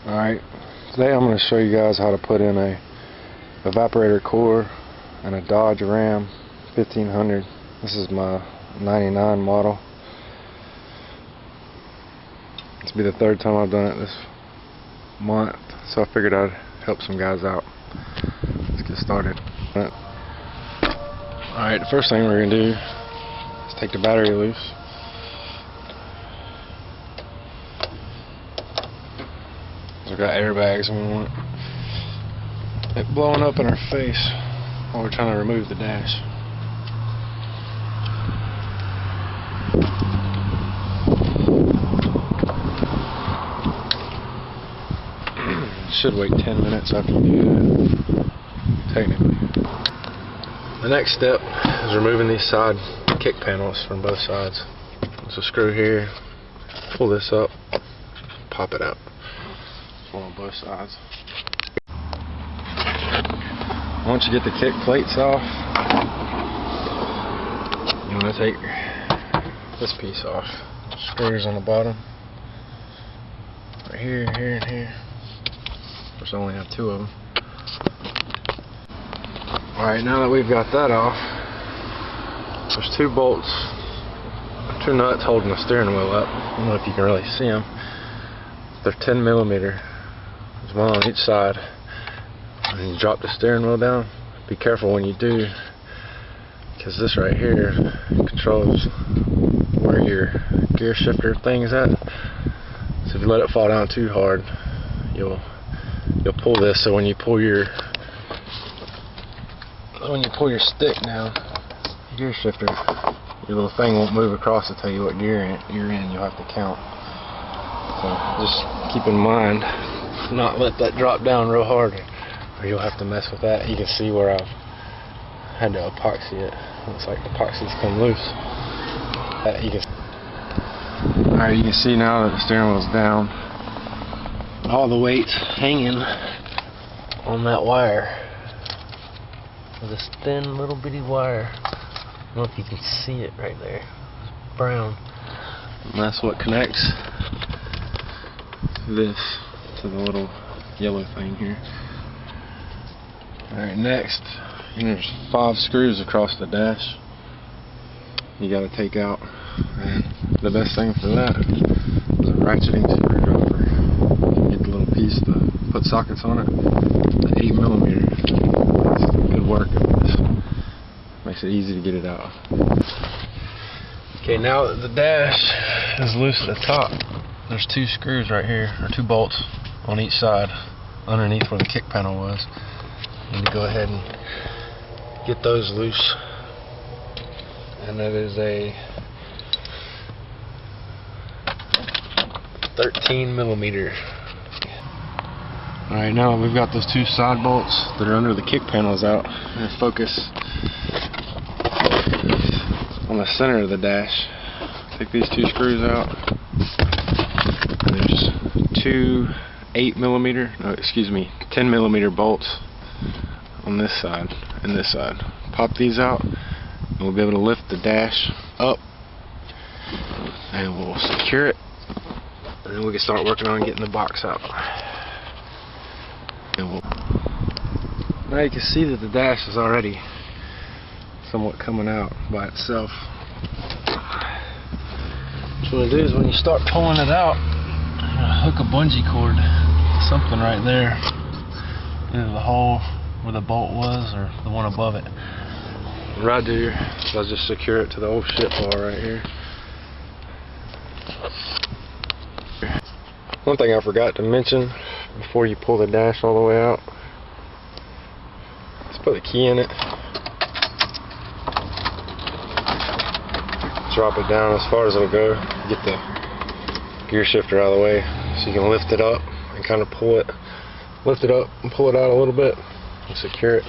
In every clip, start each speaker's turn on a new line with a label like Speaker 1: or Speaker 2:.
Speaker 1: Alright, today I'm going to show you guys how to put in a evaporator core and a Dodge Ram 1500. This is my 99 model. This will be the third time I've done it this month, so I figured I'd help some guys out. Let's get started. Alright, the first thing we're going to do is take the battery loose. We've got airbags and we want it blowing up in our face while we're trying to remove the dash. Should wait 10 minutes after you do that, technically. The next step is removing these side kick panels from both sides. There's a screw here, pull this up, pop it out. On both sides. Once you get the kick plates off, you want to take this piece off. Screws on the bottom, right here, here, and here. Of course, I only have two of them. Alright, now that we've got that off, there's two bolts, two nuts holding the steering wheel up. I don't know if you can really see them. They're 10 millimeter. There's one on each side. And you drop the steering wheel down. Be careful when you do, because this right here controls where your gear shifter thing is at. So if you let it fall down too hard, you'll pull this. So when you pull your stick down, gear shifter, your little thing won't move across to tell you what gear you're in. You'll have to count. So just keep in mind, not let that drop down real hard, or you'll have to mess with that. You can see where I've had to epoxy it. Looks like the epoxy's come loose. Alright, you can see now that the steering wheel's down. All the weight's hanging on that wire. This thin little bitty wire. I don't know if you can see it right there. It's brown. And that's what connects this to the little yellow thing here. Alright, next, there's 5 screws across the dash you got to take out, and the best thing for that is a ratcheting screwdriver. Get the little piece to put sockets on it. The 8 millimeter. It's good work. Makes it easy to get it out. Okay, now that the dash is loose at the top, there's 2 screws right here, or 2 bolts on each side underneath where the kick panel was. You need to go ahead and get those loose. And that is a 13 millimeter. Alright, now we've got those 2 side bolts that are under the kick panels out. I'm going to focus on the center of the dash. Take these 2 screws out. There's 2 10 millimeter bolts on this side and this side. Pop these out and we'll be able to lift the dash up and we'll secure it, and then we can start working on getting the box out. Now you can see that the dash is already somewhat coming out by itself. What you want to do is when you start pulling it out, hook a bungee cord to something right there, either the hole where the bolt was or the one above it. What I do is I just secure it to the old shit bar right here. One thing I forgot to mention before you pull the dash all the way out, let's put the key in it. Drop it down as far as it'll go. Get the gear shifter out of the way so you can lift it up and kind of pull it. Lift it up and pull it out a little bit and secure it.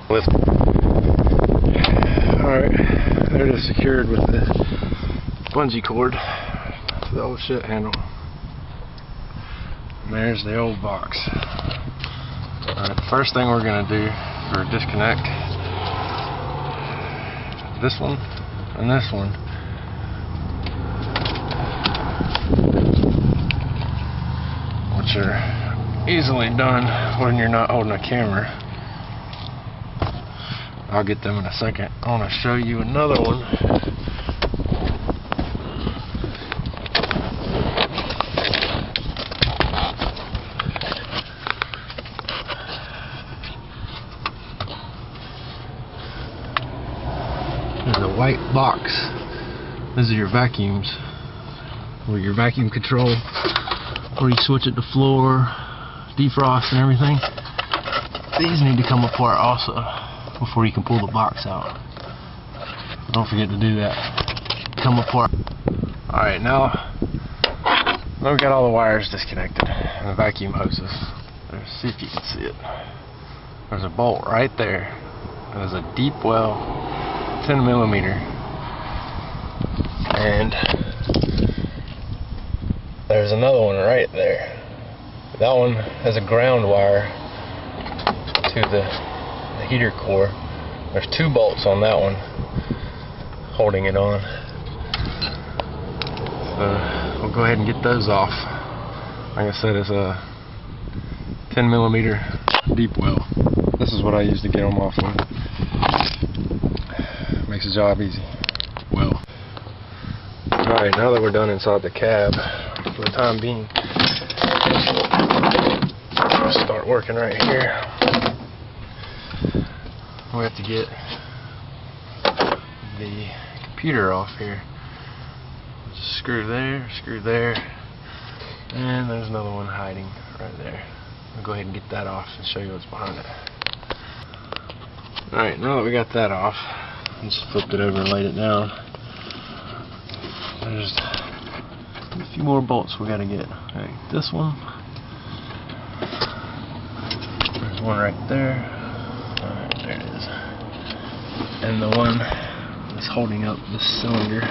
Speaker 1: Lift it. Alright, there it is, secured with the bungee cord to the old shit handle. And there's the old box. Alright, the first thing we're going to do for disconnect this one and this one. are easily done when you're not holding a camera. I'll get them in a second. I want to show you another one. There's a white box. These are your vacuums, or your vacuum control, where you switch it to floor, defrost, and everything. These need to come apart also before you can pull the box out. Don't forget to do that. Come apart. Alright, now we've got all the wires disconnected and the vacuum hoses. Let's see if you can see it. There's a bolt right there. There's a deep well, 10 millimeter, and there's another one right there. That one has a ground wire to the heater core. There's 2 bolts on that one holding it on. So we'll go ahead and get those off. Like I said, it's a 10 millimeter deep well. This is what I use to get them off with. Makes the job easy. Well. Alright, now that we're done inside the cab, for the time being, we'll start working right here. We have to get the computer off here. Just screw there, and there's another one hiding right there. I'll go ahead and get that off and show you what's behind it. Alright, now that we got that off, just flipped it over and laid it down. There's a few more bolts we gotta get. Alright, this one. There's one right there. Alright, there it is. And the one that's holding up this cylinder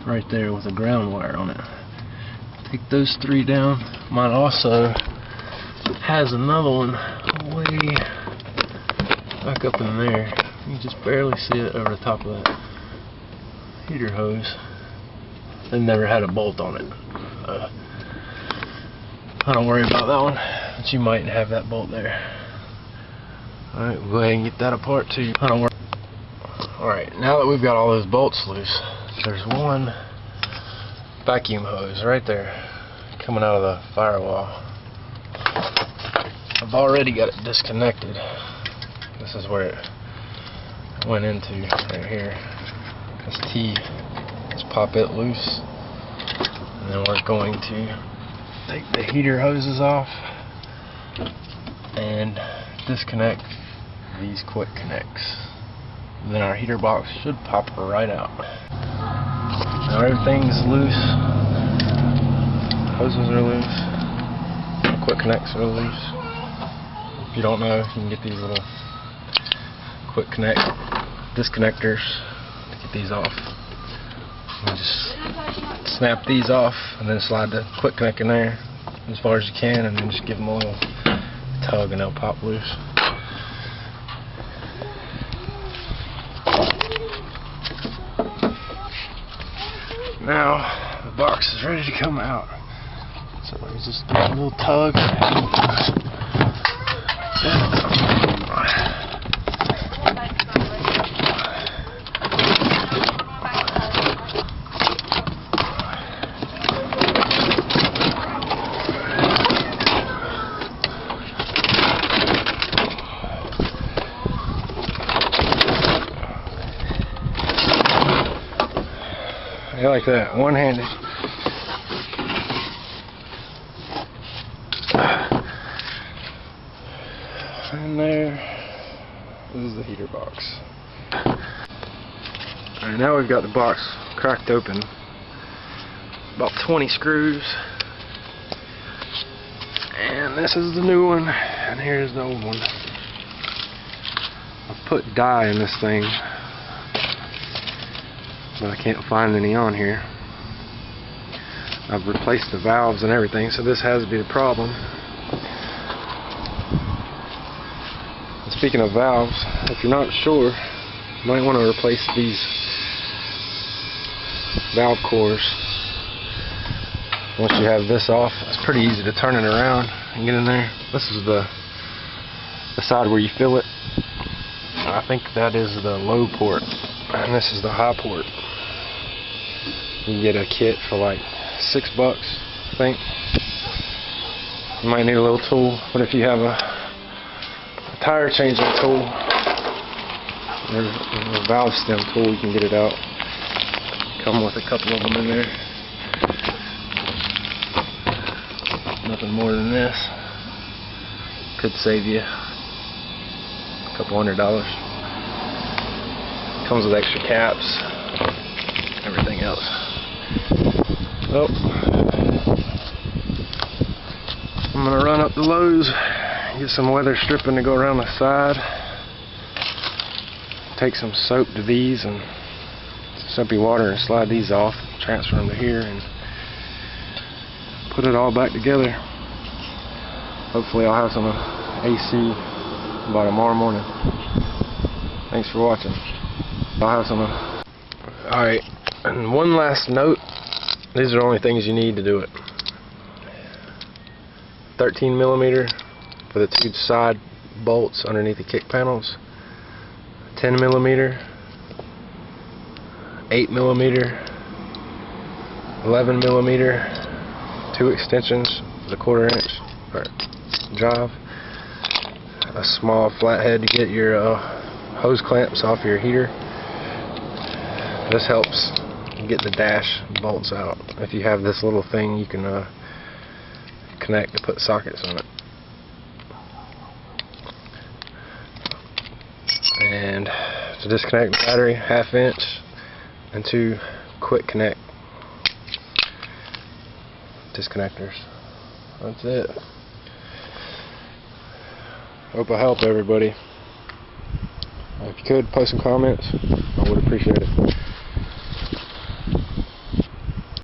Speaker 1: right there with a ground wire on it. Take those 3 down. Mine also has another one way back up in there. You can just barely see it over the top of that heater hose. They never had a bolt on it. I don't worry about that one, but you might have that bolt there. Alright, we'll go ahead and get that apart too. I don't worry. Alright, now that we've got all those bolts loose, there's one vacuum hose right there coming out of the firewall. I've already got it disconnected. This is where it went into right here. This T. Let's pop it loose, and then we're going to take the heater hoses off and disconnect these quick connects. And then our heater box should pop right out. Now everything's loose. Hoses are loose. The quick connects are loose. If you don't know, you can get these little quick connect disconnectors to get these off. You just snap these off and then slide the quick connect in there as far as you can, and then just give them a little tug and they'll pop loose. Now the box is ready to come out. So let me just give it a little tug. I like that, one-handed. And this is the heater box. Alright, now we've got the box cracked open. About 20 screws. And this is the new one, and here's the old one. I put dye in this thing, but I can't find any on here. I've replaced the valves and everything, so this has to be the problem. And speaking of valves, if you're not sure, you might want to replace these valve cores once you have this off. pretty easy to turn it around and get in there. This is the side where you fill it. I think that is the low port, and this is the high port. You can get a kit for like $6, I think. You might need a little tool, but if you have a tire changing tool, there's a valve stem tool, you can get it out. Come with a couple of them in there. Nothing more than this. Could save you a couple $100. Comes with extra caps, everything else. Oh, I'm gonna run up the Lowe's, get some weather stripping to go around the side. Take some soap to these and soapy water and slide these off, transfer them to here, and put it all back together. Hopefully I'll have some AC by tomorrow morning. Thanks for watching. I'll have some. Alright, and one last note. These are the only things you need to do it. 13mm for the two side bolts underneath the kick panels. 10mm, 8mm, 11mm, 2 extensions for the 1/4 inch or drive. A small flathead to get your hose clamps off your heater. This helps get the dash bolts out. If you have this little thing, you can connect to put sockets on it. And to disconnect the battery, 1/2 inch, and 2 quick connect disconnectors. That's it. Hope I helped everybody. If you could, post some comments, I would appreciate it.